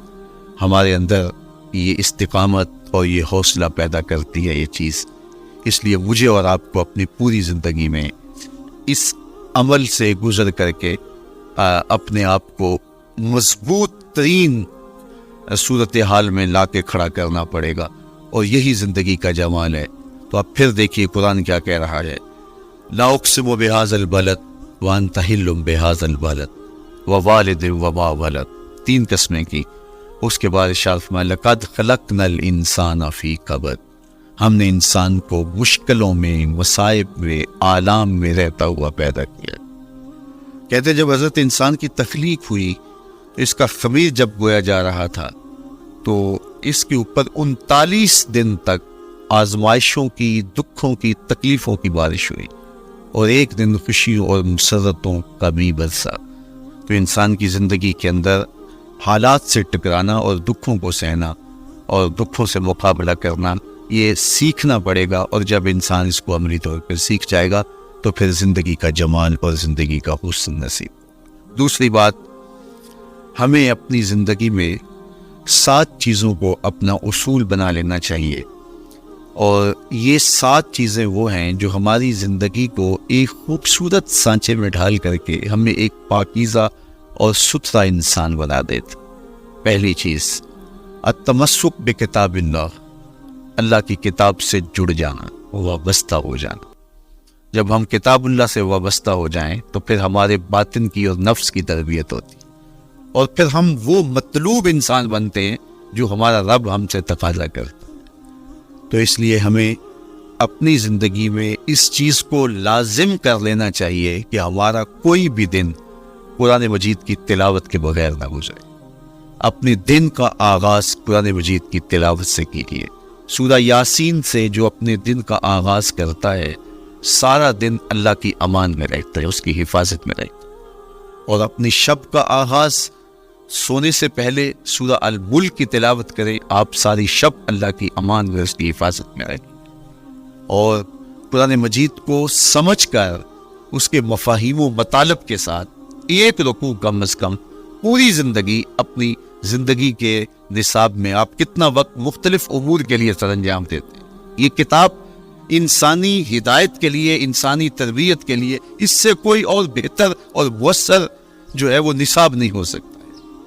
ہمارے اندر یہ استقامت اور یہ حوصلہ پیدا کرتی ہے یہ چیز. اس لیے مجھے اور آپ کو اپنی پوری زندگی میں اس عمل سے گزر کر کے اپنے آپ کو مضبوط ترین صورتحال میں لا کے کھڑا کرنا پڑے گا، اور یہی زندگی کا جمال ہے. تو اب پھر دیکھیے قرآن کیا کہہ رہا ہے، لا اقسم بہذا البلد وانت حل بہذا البلد ووالد وما ولد، 3 قسمیں کی. اس کے بعد ارشاد فرمایا لقد خلقنا الانسان فی کبد، ہم نے انسان کو مشکلوں میں، مصائب میں، آلام میں رہتا ہوا پیدا کیا. کہتے جب حضرت انسان کی تخلیق ہوئی تو اس کا خمیر جب بویا جا رہا تھا تو اس کے اوپر 39 دن تک آزمائشوں کی، دکھوں کی، تکلیفوں کی بارش ہوئی، اور 1 دن خوشیوں اور مسرتوں کا بھی برسا. تو انسان کی زندگی کے اندر حالات سے ٹکرانا اور دکھوں کو سہنا اور دکھوں سے مقابلہ کرنا یہ سیکھنا پڑے گا. اور جب انسان اس کو عملی طور پر سیکھ جائے گا تو پھر زندگی کا جمال اور زندگی کا حسن نصیب. دوسری بات، ہمیں اپنی زندگی میں 7 چیزوں کو اپنا اصول بنا لینا چاہیے، اور یہ 7 چیزیں وہ ہیں جو ہماری زندگی کو ایک خوبصورت سانچے میں ڈھال کر کے ہمیں ایک پاکیزہ اور ستھرا انسان بنا دیتے. پہلی چیز، التمسک بکتاب اللہ، اللہ کی کتاب سے جڑ جانا، وابستہ ہو جانا. جب ہم کتاب اللہ سے وابستہ ہو جائیں تو پھر ہمارے باطن کی اور نفس کی تربیت ہوتی ہے، اور پھر ہم وہ مطلوب انسان بنتے ہیں جو ہمارا رب ہم سے تقاضا کرتا ہے. تو اس لیے ہمیں اپنی زندگی میں اس چیز کو لازم کر لینا چاہیے کہ ہمارا کوئی بھی دن قرآن مجید کی تلاوت کے بغیر نہ گزرے. اپنے دن کا آغاز قرآن مجید کی تلاوت سے کیجیے. سورہ یاسین سے جو اپنے دن کا آغاز کرتا ہے سارا دن اللہ کی امان میں رہتا ہے، اس کی حفاظت میں رہتا ہے. اور اپنی شب کا آغاز سونے سے پہلے سورہ الملک کی تلاوت کریں، آپ ساری شب اللہ کی امان میں، اس کی حفاظت میں رہیں. اور قرآن مجید کو سمجھ کر اس کے مفاہیم و مطالب کے ساتھ 1 رکوع کم از کم پوری زندگی، اپنی زندگی کے نصاب میں آپ کتنا وقت مختلف امور کے لیے سر انجام دیتے ہیں. یہ کتاب انسانی ہدایت کے لیے، انسانی تربیت کے لیے، اس سے کوئی اور بہتر اور مؤثر جو ہے وہ نصاب نہیں ہو سکتا.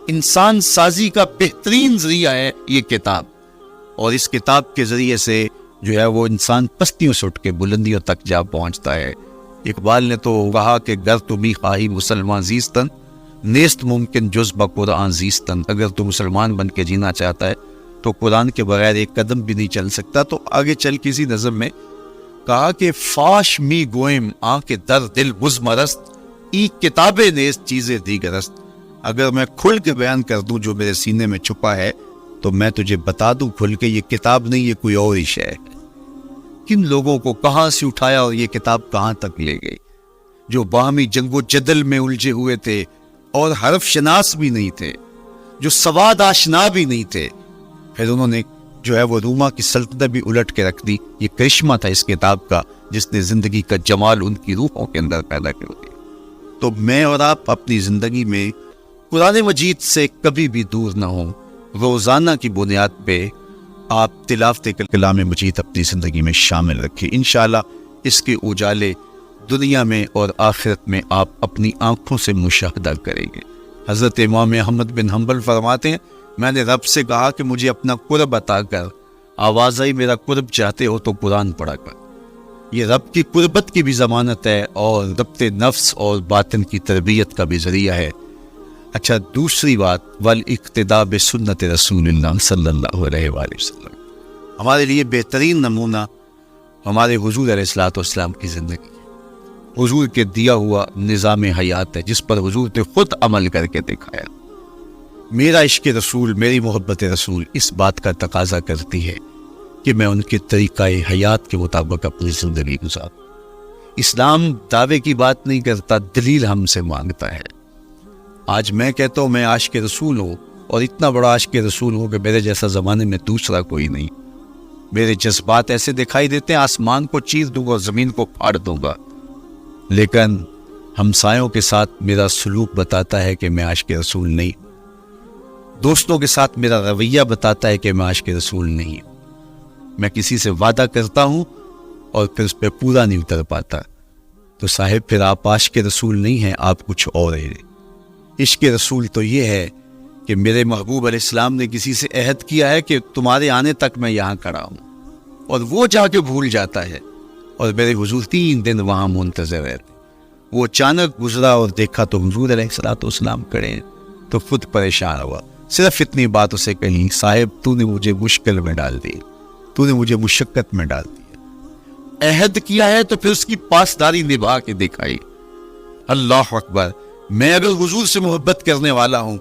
انسان سازی کا بہترین ذریعہ ہے یہ کتاب، اور اس کتاب کے ذریعے سے جو ہے وہ انسان پستیوں سے اٹھ کے بلندیوں تک جا پہنچتا ہے. اقبال نے تو کہا کہ گر تمی خواہی مسلمان زیستن نیست ممکن جز بقرآن زیستن، اگر تو مسلمان بن کے جینا چاہتا ہے تو قرآن کے بغیر ایک قدم بھی نہیں چل سکتا. تو آگے چل کسی نظم میں کہا کہ فاش می گوئم آنکھ در دل مزمرست ای کتاب نیست چیزیں دیگرست. اگر میں کھل کے بیان کر دوں جو میرے سینے میں چھپا ہے تو میں تجھے بتا دوں کھل کے یہ کتاب نہیں، یہ کوئی اور ہی شے ہے. کن لوگوں کو کہاں سے اٹھایا اور یہ کتاب کہاں تک لے گئی، جو باہمی جنگ و جدل میں الجھے ہوئے تھے اور حرف شناس بھی نہیں تھے، جو سواد آشنا بھی نہیں تھے. پھر انہوں نے جو ہے وہ روما کی سلطنت بھی الٹ کے رکھ دی. یہ کرشمہ تھا اس کتاب کا جس نے زندگی کا جمال ان کی روحوں کے اندر پیدا کر دیا. تو میں اور آپ اپنی زندگی میں قرآن مجید سے کبھی بھی دور نہ ہوں. روزانہ کی بنیاد پہ آپ تلاوت کلام مجید اپنی زندگی میں شامل رکھیں. انشاءاللہ اس کے اجالے دنیا میں اور آخرت میں آپ اپنی آنکھوں سے مشاہدہ کریں گے. حضرت امام احمد بن حنبل فرماتے ہیں میں نے رب سے کہا کہ مجھے اپنا قرب عطا کر. آواز آئی میرا قرب چاہتے ہو تو قرآن پڑھا کر. یہ رب کی قربت کی بھی ضمانت ہے اور ربط نفس اور باطن کی تربیت کا بھی ذریعہ ہے. اچھا دوسری بات والاقتداء بسنت رسول اللہ صلی اللہ علیہ وآلہ وسلم. ہمارے لیے بہترین نمونہ ہمارے حضور علیہ الصلوۃ والسلام کی زندگی ہے. حضور کے دیا ہوا نظام حیات ہے جس پر حضور نے خود عمل کر کے دکھایا. میرا عشق رسول میری محبت رسول اس بات کا تقاضا کرتی ہے کہ میں ان کے طریقہ حیات کے مطابق اپنی زندگی گزاروں. اسلام دعوے کی بات نہیں کرتا، دلیل ہم سے مانگتا ہے. آج میں کہتا ہوں میں عاشق رسول ہوں اور اتنا بڑا عاشق رسول ہوں کہ میرے جیسا زمانے میں دوسرا کوئی نہیں. میرے جذبات ایسے دکھائی دیتے ہیں آسمان کو چیر دوں گا اور زمین کو پھاڑ دوں گا، لیکن ہمسایوں کے ساتھ میرا سلوک بتاتا ہے کہ میں عاشق رسول نہیں. دوستوں کے ساتھ میرا رویہ بتاتا ہے کہ میں عاشق رسول نہیں. میں کسی سے وعدہ کرتا ہوں اور پھر اس پہ پورا نہیں اتر پاتا تو صاحب پھر آپ عاشق رسول نہیں ہیں، آپ کچھ اور ہیں. عشق رسول تو یہ ہے کہ میرے محبوب علیہ السلام نے کسی سے عہد کیا ہے کہ تمہارے آنے تک میں یہاں کھڑا ہوں، اور وہ جا کے بھول جاتا ہے اور میرے حضور 3 دن وہاں منتظر رہتے. وہ اچانک گزرا اور دیکھا تو حضور علیہ الصلوۃ والسلام کھڑے ہیں تو خود پریشان ہوا. صرف اتنی بات اسے کہیں صاحب تو نے مجھے مشکل میں ڈال دی، تو نے مجھے مشقت میں ڈال دیا. عہد کیا ہے تو پھر اس کی پاسداری نبھا کے دکھائی. اللہ اکبر. میں اگر حضور سے محبت کرنے والا ہوں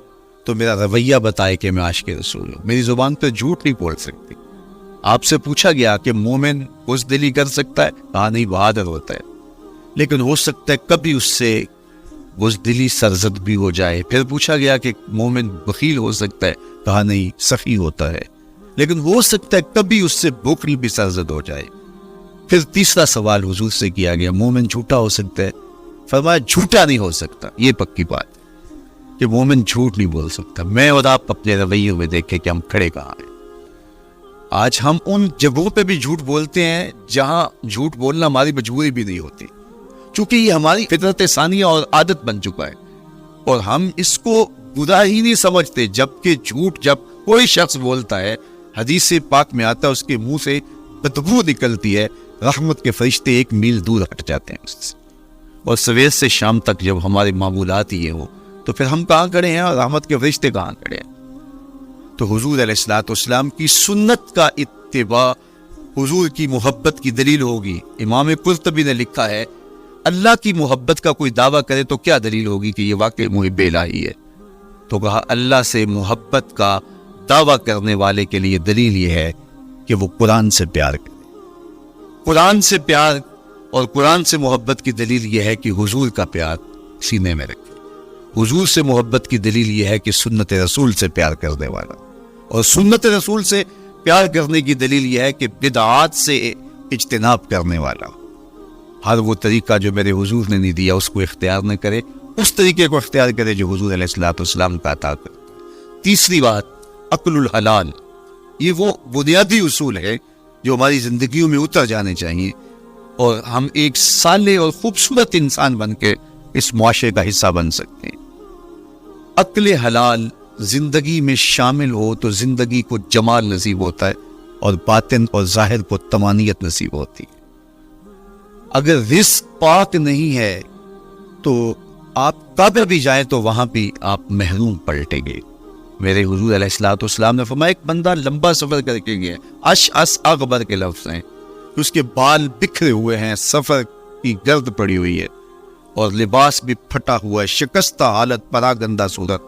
تو میرا رویہ بتائے کہ میں عاشق رسول ہوں. میری زبان پہ جھوٹ نہیں بول سکتی. آپ سے پوچھا گیا کہ مومن بزدلی کر سکتا ہے؟ کہا نہیں، بہادر ہوتا ہے. لیکن ہو سکتا ہے کبھی اس سے بزدلی سرزد بھی ہو جائے. پھر پوچھا گیا کہ مومن بخیل ہو سکتا ہے؟ کہا نہیں، سخی ہوتا ہے. لیکن ہو سکتا ہے کبھی اس سے بخل بھی سرزد ہو جائے. پھر تیسرا سوال حضور سے کیا گیا مومن جھوٹا ہو سکتا ہے؟ فرمایا جھوٹا نہیں ہو سکتا. یہ پکی بات ہے کہ مومن جھوٹ نہیں بول سکتا. میں اور آپ اپنے رویوں میں دیکھیں کہ ہم کھڑے کہاں ہیں. آج ہم ان جگہوں پہ بھی جھوٹ بولتے ہیں جہاں جھوٹ بولنا ہماری مجبوری بھی نہیں ہوتی، چونکہ یہ ہماری فطرت ثانیہ اور عادت بن چکا ہے اور ہم اس کو برا ہی نہیں سمجھتے. جبکہ جھوٹ جب کوئی شخص بولتا ہے حدیث پاک میں آتا ہے اس کے منہ سے بدبو نکلتی ہے، رحمت کے فرشتے 1 میل دور ہٹ جاتے ہیں اس سے. اور سویر سے شام تک جب ہمارے معمولات یہ ہوں تو پھر ہم کہاں کھڑے ہیں اور رحمت کے فرشتے کہاں کھڑے ہیں؟ تو حضور علیہ الصلوۃ والسلام کی سنت کا اتباع حضور کی محبت کی دلیل ہوگی. امام قرطبی نے لکھا ہے اللہ کی محبت کا کوئی دعویٰ کرے تو کیا دلیل ہوگی کہ یہ واقعی محب الہی ہے؟ تو کہا اللہ سے محبت کا دعویٰ کرنے والے کے لیے دلیل یہ ہے کہ وہ قرآن سے پیار کرے. قرآن سے پیار اور قرآن سے محبت کی دلیل یہ ہے کہ حضور کا پیار سینے میں رکھے. حضور سے محبت کی دلیل یہ ہے کہ سنت رسول سے پیار کرنے والا، اور سنت رسول سے پیار کرنے کی دلیل یہ ہے کہ بدعات سے اجتناب کرنے والا. ہر وہ طریقہ جو میرے حضور نے نہیں دیا اس کو اختیار نہ کرے، اس طریقے کو اختیار کرے جو حضور علیہ الصلوۃ والسلام کا عطا کرے. تیسری بات عقل الحلال. یہ وہ بنیادی اصول ہے جو ہماری زندگیوں میں اتر جانے چاہیے اور ہم ایک صالح اور خوبصورت انسان بن کے اس معاشرے کا حصہ بن سکتے ہیں. عقل حلال زندگی میں شامل ہو تو زندگی کو جمال نصیب ہوتا ہے اور باطن اور ظاہر کو طمانینت نصیب ہوتی ہے. اگر رزق پاک نہیں ہے تو آپ کعبہ بھی جائیں تو وہاں بھی آپ محروم پلٹیں گے. میرے حضور علیہ الصلوۃ والسلام نے فرمایا ایک بندہ لمبا سفر کر کے گیا، اشعث اغبر کے لفظ ہیں، اس کے بال بکھرے ہوئے ہیں، سفر کی گرد پڑی ہوئی ہے اور لباس بھی پھٹا ہوا ہے، شکستہ حالت، پراگندہ صورت،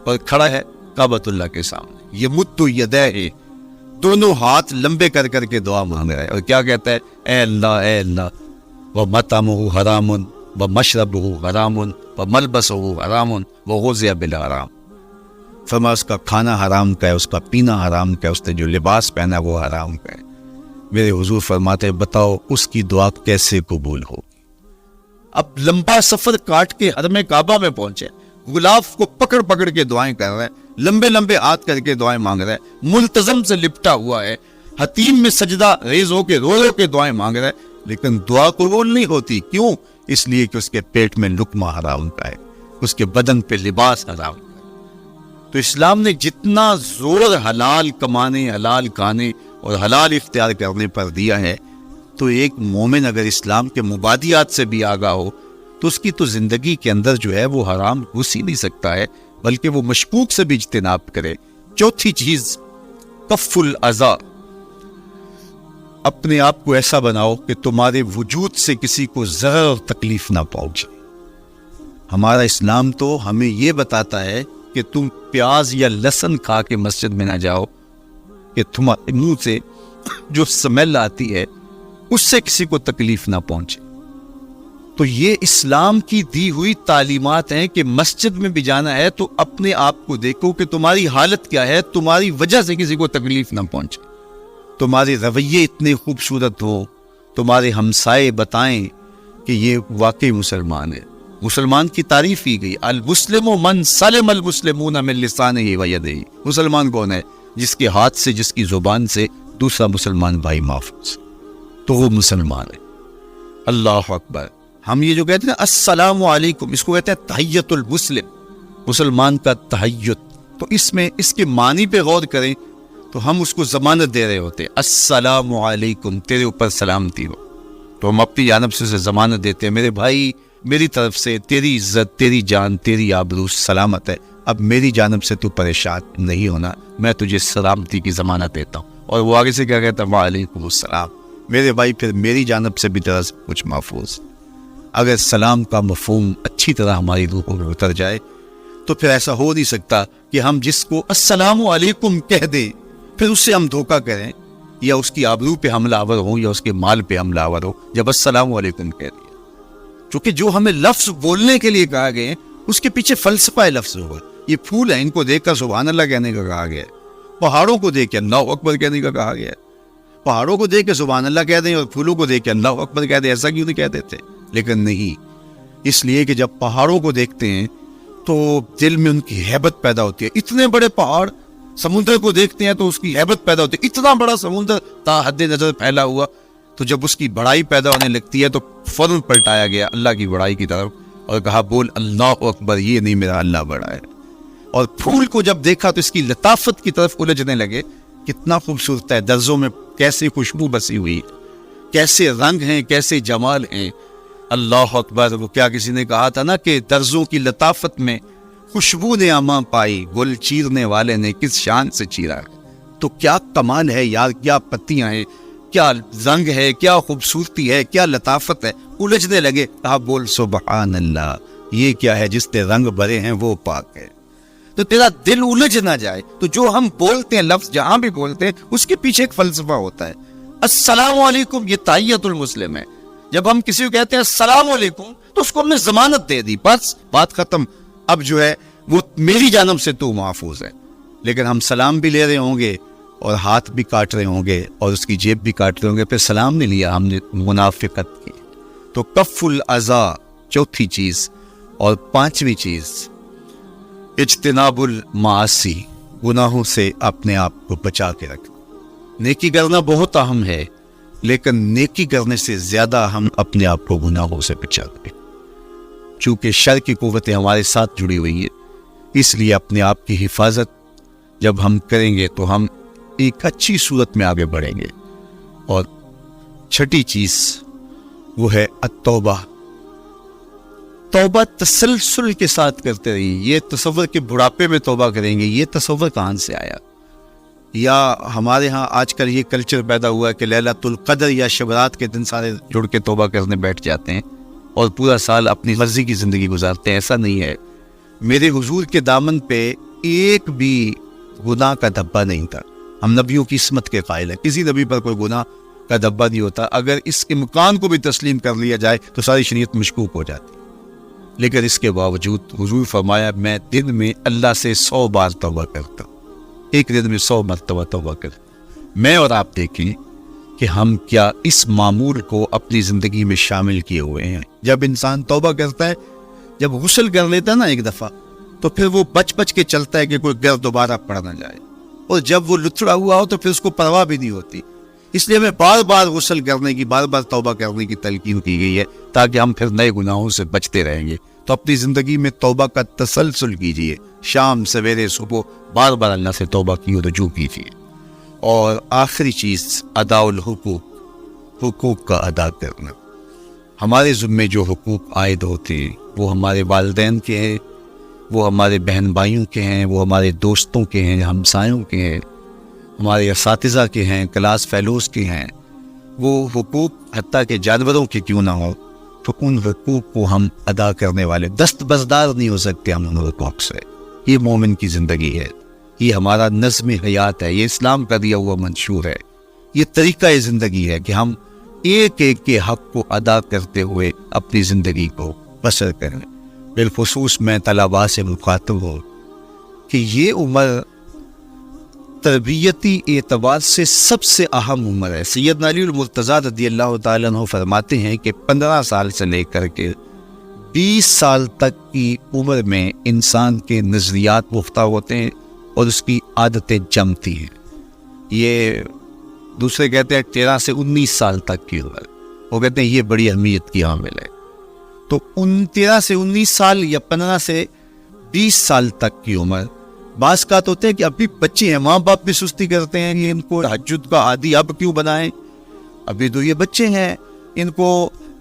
اور کھڑا ہے کعبۃ اللہ کے سامنے. یہ مد یدیہ، دونوں ہاتھ لمبے کر کر کے دعا مانگ رہا ہے اور کیا کہتا ہے؟ اے اللہ ومطعمہ حرام ومشربہ حرام وملبسہ حرام وغذی بالحرام. فرمایا اس کا کھانا حرام کا ہے، اس کا پینا حرام کا ہے، اس نے جو لباس پہنا وہ حرام کا ہے۔ میرے حضور فرماتے بتاؤ اس کی دعا کیسے قبول ہو؟ اب لمبا سفر کاٹ کے حرم کعبہ میں پہنچے، غلاف کو پکڑ پکڑ کے دعائیں کر رہے ہیں، لمبے لمبے ہاتھ کر کے دعائیں مانگ رہے ہیں، ملتزم سے لپٹا ہوا ہے، حتیم میں سجدہ ریز ہو کے رو رو کے دعائیں مانگ رہے ہیں، لیکن دعا قبول نہیں ہوتی۔ کیوں؟ اس لیے کہ اس کے پیٹ میں لقمہ حرام کا ہے، اس کے بدن پہ لباس حرام کا ہے۔ تو اسلام نے جتنا زور حلال کمانے، حلال کھانے اور حلال اختیار کرنے پر دیا ہے، تو ایک مومن اگر اسلام کے مبادیات سے بھی آگاہ ہو تو اس کی تو زندگی کے اندر جو ہے وہ حرام گھس ہی نہیں سکتا ہے، بلکہ وہ مشکوک سے بھی اجتناب کرے۔ چوتھی چیز کف الاذی، اپنے آپ کو ایسا بناؤ کہ تمہارے وجود سے کسی کو ضرر اور تکلیف نہ پہنچے۔ ہمارا اسلام تو ہمیں یہ بتاتا ہے کہ تم پیاز یا لہسن کھا کے مسجد میں نہ جاؤ کہ تمہارے منہ سے جو سمیل آتی ہے اس سے کسی کو تکلیف نہ پہنچے۔ تو یہ اسلام کی دی ہوئی تعلیمات ہیں کہ مسجد میں بھی جانا ہے تو اپنے آپ کو دیکھو کہ تمہاری حالت کیا ہے، تمہاری وجہ سے کسی کو تکلیف نہ پہنچے، تمہارے رویے اتنے خوبصورت ہو، تمہارے ہمسائے بتائیں کہ یہ واقعی مسلمان ہے۔ مسلمان کی تعریف کی گئی، المسلم من سلم المسلمون من لسانہ و یدہ۔ مسلمان کون ہے؟ جس کے ہاتھ سے، جس کی زبان سے دوسرا مسلمان بھائی محفوظ، تو وہ مسلمان ہے۔ اللہ اکبر۔ ہم یہ جو کہتے ہیں السلام علیکم، اس کو کہتے ہیں تحیت المسلم، مسلمان کا تحیت۔ تو اس میں اس کے معنی پہ غور کریں تو ہم اس کو ضمانت دے رہے ہوتے ہیں، السلام علیکم، تیرے اوپر سلامتی ہو۔ تو ہم اپنی جانب سے ضمانت دیتے ہیں، میرے بھائی میری طرف سے تیری عزت، تیری جان، تیری آبرو سلامت ہے، اب میری جانب سے تو پریشان نہیں ہونا، میں تجھے سلامتی کی ضمانت دیتا ہوں۔ اور وہ آگے سے کیا کہتا ہے؟ وعلیکم السلام، میرے بھائی پھر میری جانب سے بھی طرح سے کچھ محفوظ۔ اگر سلام کا مفہوم اچھی طرح ہماری روحوں میں اتر جائے تو پھر ایسا ہو نہیں سکتا کہ ہم جس کو السلام علیکم کہہ دیں پھر اس سے ہم دھوکہ کریں یا اس کی آبرو پہ حملہ آور ہوں یا اس کے مال پہ حملہ آور ہو جب السلام علیکم کہہ دیا۔ چونکہ جو ہمیں لفظ بولنے کے لیے کہا گئے اس کے پیچھے فلسفہ ہے لفظ ہوگا۔ یہ پھول ہیں، ان کو دیکھ کر سبحان اللہ کہنے کا کہا گیا ہے، پہاڑوں کو دیکھ کے اللہ اکبر کہنے کا کہا گیا ہے۔ پہاڑوں کو دیکھ کے سبحان اللہ کہہ دیں اور پھولوں کو دیکھ کے اللہ اکبر کہہ دیں، ایسا کیوں نہیں کہتے تھے؟ لیکن نہیں، اس لیے کہ جب پہاڑوں کو دیکھتے ہیں تو دل میں ان کی ہیبت پیدا ہوتی ہے۔ اتنے بڑے پہاڑ، سمندر کو دیکھتے ہیں تو اس کی ہیبت پیدا ہوتی ہے، اتنا بڑا سمندر تا حد نظر پھیلا ہوا، تو جب اس کی بڑائی پیدا ہونے لگتی ہے تو فوراً پلٹایا گیا اللہ کی بڑائی کی طرف اور کہا بول اللہ اکبر، یہ نہیں میرا اللہ بڑا ہے۔ اور پھول کو جب دیکھا تو اس کی لطافت کی طرف الجھنے لگے، کتنا خوبصورت ہے، درزوں میں کیسے خوشبو بسی ہوئی، کیسے رنگ ہیں، کیسے جمال ہیں، اللہ اکبر۔ وہ کیا کسی نے کہا تھا نا کہ درزوں کی لطافت میں خوشبو نے اماں پائی، گل چیرنے والے نے کس شان سے چیرا۔ تو کیا کمال ہے یار، کیا پتیاں ہیں، کیا رنگ ہے، کیا خوبصورتی ہے، کیا لطافت ہے۔ الجھنے لگے، کہا بول سبحان اللہ، یہ کیا ہے جس نے رنگ بھرے ہیں وہ پاک ہے۔ تو تیرا دل الجھ نہ جائے تو جو ہم بولتے ہیں لفظ جہاں بھی بولتے ہیں اس کے پیچھے ایک فلسفہ ہوتا ہے۔ السلام علیکم یہ تحیت المسلم ہے۔ جب ہم کسی کو کہتے ہیں السلام علیکم تو اس کو ہم نے ضمانت دے دی، بس بات ختم، اب جو ہے وہ میری جانب سے تو محفوظ ہے۔ لیکن ہم سلام بھی لے رہے ہوں گے اور ہاتھ بھی کاٹ رہے ہوں گے اور اس کی جیب بھی کاٹ رہے ہوں گے، پھر سلام نہیں لیا، ہم نے منافقت کی۔ تو کف الاذی چوتھی چیز۔ اور پانچویں چیز اجتناب المعاصی، گناہوں سے اپنے آپ کو بچا کے رکھنا۔ نیکی کرنا بہت اہم ہے، لیکن نیکی کرنے سے زیادہ ہم اپنے آپ کو گناہوں سے بچا کریں، چونکہ شر کی قوتیں ہمارے ساتھ جڑی ہوئی ہے، اس لیے اپنے آپ کی حفاظت جب ہم کریں گے تو ہم ایک اچھی صورت میں آگے بڑھیں گے۔ اور چھٹی چیز وہ ہے التوبہ۔ توبہ تسلسل کے ساتھ کرتے رہیے۔ یہ تصور کہ بڑھاپے میں توبہ کریں گے، یہ تصور کہاں سے آیا؟ یا ہمارے ہاں آج کل یہ کلچر پیدا ہوا ہے کہ لیلۃ القدر یا شبرات کے دن سارے جڑ کے توبہ کرنے بیٹھ جاتے ہیں اور پورا سال اپنی مرضی کی زندگی گزارتے ہیں۔ ایسا نہیں ہے۔ میرے حضور کے دامن پہ ایک بھی گناہ کا دھبا نہیں تھا۔ ہم نبیوں کی عصمت کے قائل ہیں، کسی نبی پر کوئی گناہ کا دھبا نہیں ہوتا۔ اگر اس امکان کو بھی تسلیم کر لیا جائے تو ساری شریعت مشکوک ہو جاتی۔ لیکن اس کے باوجود حضور فرمایا میں دن میں اللہ سے 100 بار توبہ کرتا ہوں، ایک دن میں 100 مرتبہ توبہ کرتا ہوں۔ میں اور آپ دیکھیں کہ ہم کیا اس معمول کو اپنی زندگی میں شامل کیے ہوئے ہیں۔ جب انسان توبہ کرتا ہے، جب غسل کر لیتا ہے نا ایک دفعہ، تو پھر وہ بچ کے چلتا ہے کہ کوئی گر دوبارہ پڑ نہ جائے، اور جب وہ لتھڑا ہوا ہو تو پھر اس کو پرواہ بھی نہیں ہوتی۔ اس لیے ہمیں بار بار غسل کرنے کی، بار بار توبہ کرنے کی تلقین کی گئی ہے تاکہ ہم پھر نئے گناہوں سے بچتے رہیں گے۔ تو اپنی زندگی میں توبہ کا تسلسل کیجئے، شام سویرے صبح بار بار اللہ سے توبہ کی رجوع کیجئے۔ اور آخری چیز ادا الحقوق، حقوق کا ادا کرنا۔ ہمارے ذمے جو حقوق عائد ہوتے ہیں وہ ہمارے والدین کے ہیں، وہ ہمارے بہن بھائیوں کے ہیں، وہ ہمارے دوستوں کے ہیں، ہمسایوں کے ہیں، ہمارے اساتذہ کے ہیں، کلاس فیلوز کے ہیں۔ وہ حقوق حتیٰ کہ جانوروں کے کیوں نہ ہو، تو ان حقوق کو ہم ادا کرنے والے دست بردار نہیں ہو سکتے ہم ان حقوق سے۔ یہ مومن کی زندگی ہے، یہ ہمارا نظم حیات ہے، یہ اسلام کا دیا ہوا منشور ہے، یہ طریقہ زندگی ہے کہ ہم ایک ایک کے حق کو ادا کرتے ہوئے اپنی زندگی کو بسر کریں۔ بالخصوص میں طلباء سے مخاطب ہوں کہ یہ عمر تربیتی اعتبار سے سب سے اہم عمر ہے۔ سیدنا علی المرتضیٰ رضی اللہ تعالیٰ عنہ فرماتے ہیں کہ 15 سال سے لے کر کے 20 سال تک کی عمر میں انسان کے نظریات پختہ ہوتے ہیں اور اس کی عادتیں جمتی ہیں۔ یہ دوسرے کہتے ہیں 13 سے 19 سال تک کی عمر، وہ کہتے ہیں یہ بڑی اہمیت کی حامل ہے۔ تو 13 سے 19 سال یا 15 سے 20 سال تک کی عمر، بعض کا تو ہوتے ہیں کہ ابھی بچے ہیں، ماں باپ بھی سستی کرتے ہیں کہ ان کو تہجد کا عادی اب کیوں بنائیں، ابھی تو یہ بچے ہیں، ان کو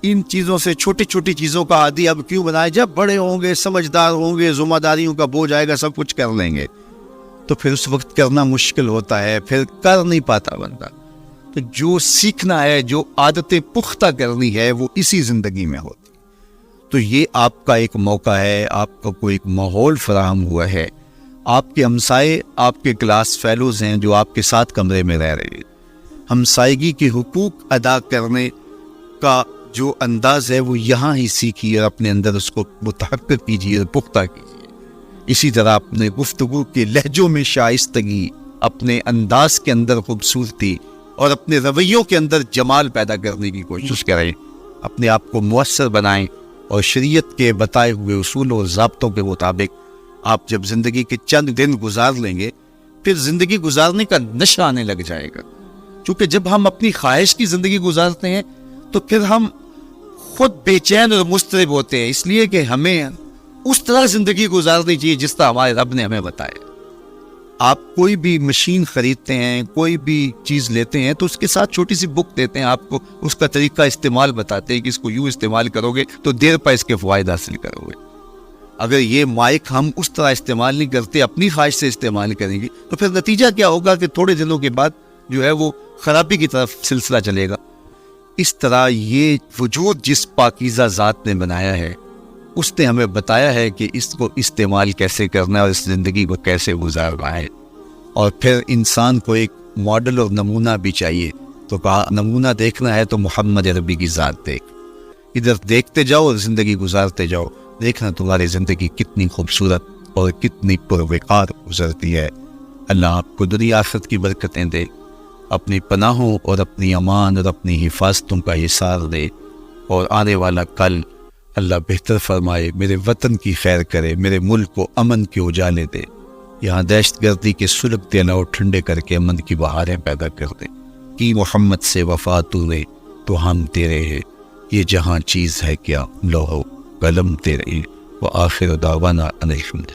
ان چیزوں سے، چھوٹی چھوٹی چیزوں کا عادی اب کیوں بنائیں، جب بڑے ہوں گے، سمجھدار ہوں گے، ذمہ داریوں کا بوجھ آئے گا، سب کچھ کر لیں گے۔ تو پھر اس وقت کرنا مشکل ہوتا ہے، پھر کر نہیں پاتا بندہ۔ تو جو سیکھنا ہے، جو عادتیں پختہ کرنی ہے، وہ اسی زندگی میں ہوتی۔ تو یہ آپ کا ایک موقع ہے، آپ کا کوئی ایک ماحول فراہم ہوا ہے، آپ کے ہمسائے آپ کے کلاس فیلوز ہیں جو آپ کے ساتھ کمرے میں رہ رہے ہیں۔ ہمسائیگی کے حقوق ادا کرنے کا جو انداز ہے وہ یہاں ہی سیکھیے اور اپنے اندر اس کو متحقق کیجیے اور پختہ کیجیے۔ اسی طرح اپنے گفتگو کے لہجوں میں شائستگی، اپنے انداز کے اندر خوبصورتی اور اپنے رویوں کے اندر جمال پیدا کرنے کی کوشش کریں، اپنے آپ کو مؤثر بنائیں، اور شریعت کے بتائے ہوئے اصول و ضابطوں کے مطابق آپ جب زندگی کے چند دن گزار لیں گے، پھر زندگی گزارنے کا نشہ آنے لگ جائے گا۔ چونکہ جب ہم اپنی خواہش کی زندگی گزارتے ہیں تو پھر ہم خود بے چین اور مضطرب ہوتے ہیں، اس لیے کہ ہمیں اس طرح زندگی گزارنی چاہیے جس طرح ہمارے رب نے ہمیں بتایا۔ آپ کوئی بھی مشین خریدتے ہیں، کوئی بھی چیز لیتے ہیں تو اس کے ساتھ چھوٹی سی بک دیتے ہیں، آپ کو اس کا طریقہ استعمال بتاتے ہیں کہ اس کو یوں استعمال کرو گے تو دیر پر اس کے فوائد حاصل کرو گے۔ اگر یہ مائک ہم اس طرح استعمال نہیں کرتے، اپنی خواہش سے استعمال کریں گے، تو پھر نتیجہ کیا ہوگا کہ تھوڑے دنوں کے بعد جو ہے وہ خرابی کی طرف سلسلہ چلے گا۔ اس طرح یہ وجود جس پاکیزہ ذات نے بنایا ہے، اس نے ہمیں بتایا ہے کہ اس کو استعمال کیسے کرنا ہے اور اس زندگی کو کیسے گزارنا ہے۔ اور پھر انسان کو ایک ماڈل اور نمونہ بھی چاہیے، تو کہا نمونہ دیکھنا ہے تو محمد عربی کی ذات دیکھ، ادھر دیکھتے جاؤ اور زندگی گزارتے جاؤ، دیکھنا تمہاری زندگی کتنی خوبصورت اور کتنی پروقار گزرتی ہے۔ اللہ آپ کو دنیا آخرت کی برکتیں دے، اپنی پناہوں اور اپنی امان اور اپنی حفاظتوں کا حصار دے، اور آنے والا کل اللہ بہتر فرمائے، میرے وطن کی خیر کرے، میرے ملک کو امن کے اجالے دے، یہاں دہشت گردی کے سلگتے علاؤ ٹھنڈے کر کے امن کی بہاریں پیدا کر دے۔ کی محمد سے وفا تو نے تو ہم تیرے ہیں، یہ جہاں چیز ہے کیا لوح و قلم تیرے، وآخر دعوانا ان الحمد